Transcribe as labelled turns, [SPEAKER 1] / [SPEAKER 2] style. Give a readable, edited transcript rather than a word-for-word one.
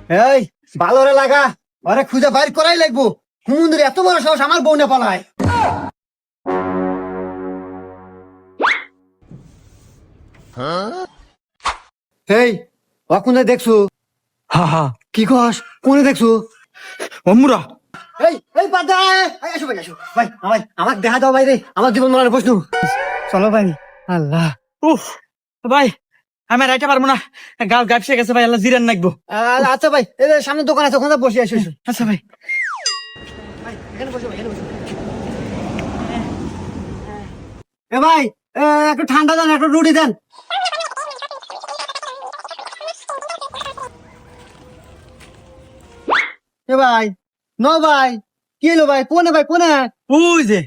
[SPEAKER 1] এই ভালো রে লাগা, ওরে খুঁজে বাইর করাই লাগবো। হুমুন্দির এত বড় সাহস আমার বউ না পালায়। এই অকুনে দেখছো?
[SPEAKER 2] হা হা
[SPEAKER 1] কি কস? কোনে দেখছো?
[SPEAKER 2] অমুরা
[SPEAKER 1] এই বাদ দে, আসো ভাই, আসো ভাই, আমাকে দেখা দাও ভাই রে, আমার জীবন মরণের প্রশ্ন। চলো ভাই। আল্লাহ।
[SPEAKER 2] উফ ভাই আমি আর আইতে পারবো না, গাল গাপসে গেছে ভাই, আল্লাহ জিরান নাকবো।
[SPEAKER 1] আচ্ছা ভাই, এই যে সামনে দোকান আছে, ওখানে বসে আসো।
[SPEAKER 2] আচ্ছা ভাই।
[SPEAKER 1] এখানে বসো ভাই, এখানে বসো। এ ভাই, একটু ঠান্ডা দেন, একটু রুটি দেন। এ ভাই, ন ভাই, কি হলো ভাই? কোনে ভাই, কোনে?
[SPEAKER 2] ওই যে